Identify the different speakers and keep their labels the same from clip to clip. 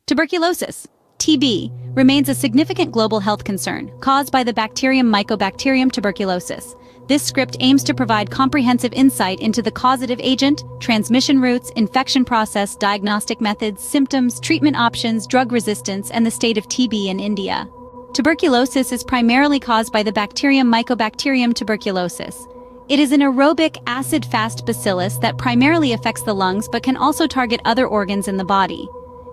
Speaker 1: Tuberculosis, TB, remains a significant global health concern caused by the bacterium Mycobacterium tuberculosis. This script aims to provide comprehensive insight into the causative agent, transmission routes, infection process, diagnostic methods, symptoms, treatment options, drug resistance, and the state of TB in India. Tuberculosis is primarily caused by the bacterium Mycobacterium tuberculosis. It is an aerobic, acid-fast bacillus that primarily affects the lungs but can also target other organs in the body.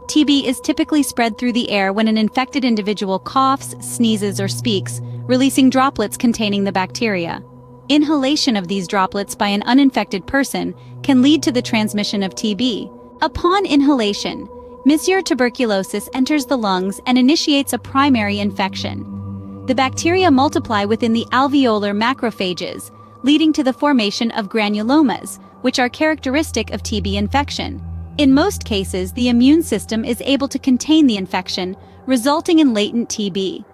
Speaker 1: TB is typically spread through the air when an infected individual coughs, sneezes, or speaks, releasing droplets containing the bacteria. Inhalation of these droplets by an uninfected person can lead to the transmission of TB. Upon inhalation, Monsieur tuberculosis enters the lungs and initiates a primary infection. The bacteria multiply within the alveolar macrophages, leading to the formation of granulomas, which are characteristic of TB infection. In most cases, the immune system is able to contain the infection, resulting in latent TB.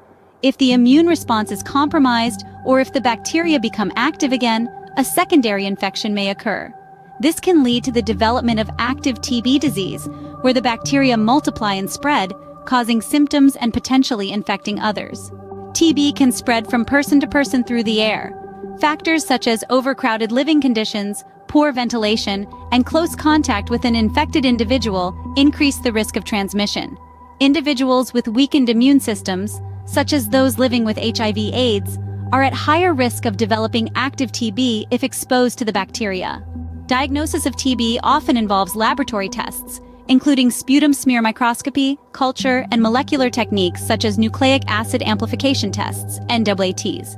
Speaker 1: If the immune response is compromised, or if the bacteria become active again, a secondary infection may occur. This can lead to the development of active TB disease, where the bacteria multiply and spread, causing symptoms and potentially infecting others. TB can spread from person to person through the air. Factors such as overcrowded living conditions, poor ventilation, and close contact with an infected individual increase the risk of transmission. Individuals with weakened immune systems, such as those living with HIV/AIDS, are at higher risk of developing active TB if exposed to the bacteria. Diagnosis of TB often involves laboratory tests, including sputum smear microscopy, culture, and molecular techniques such as nucleic acid amplification tests, NAATs.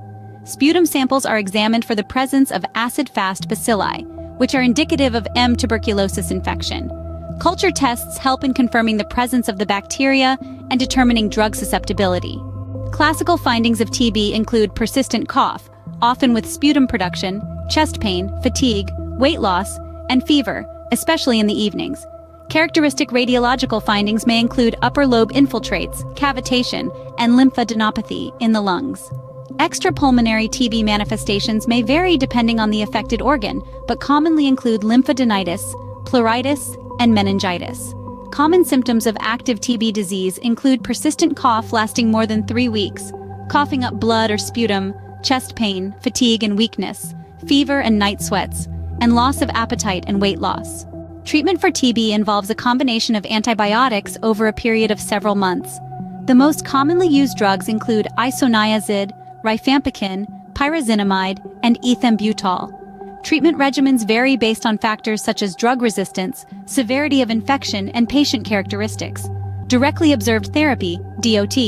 Speaker 1: Sputum samples are examined for the presence of acid-fast bacilli, which are indicative of M. tuberculosis infection. Culture tests help in confirming the presence of the bacteria and determining drug susceptibility. Classical findings of TB include persistent cough, often with sputum production, chest pain, fatigue, weight loss, and fever, especially in the evenings. Characteristic radiological findings may include upper lobe infiltrates, cavitation, and lymphadenopathy in the lungs. Extrapulmonary TB manifestations may vary depending on the affected organ, but commonly include lymphadenitis, pleuritis, and meningitis. Common symptoms of active TB disease include persistent cough lasting more than 3 weeks, coughing up blood or sputum, chest pain, fatigue and weakness, fever and night sweats, and loss of appetite and weight loss. Treatment for TB involves a combination of antibiotics over a period of several months. The most commonly used drugs include isoniazid, rifampicin, pyrazinamide, and ethambutol. Treatment regimens vary based on factors such as drug resistance, severity of infection, and patient characteristics. Directly observed therapy, DOT,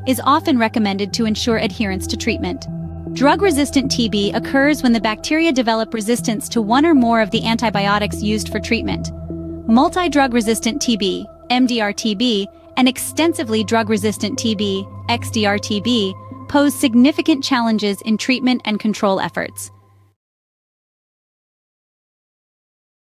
Speaker 1: is often recommended to ensure adherence to treatment. Drug-resistant TB occurs when the bacteria develop resistance to one or more of the antibiotics used for treatment. Multi-drug-resistant TB, MDR-TB, and extensively drug-resistant TB, XDR-TB, pose significant challenges in treatment and control efforts.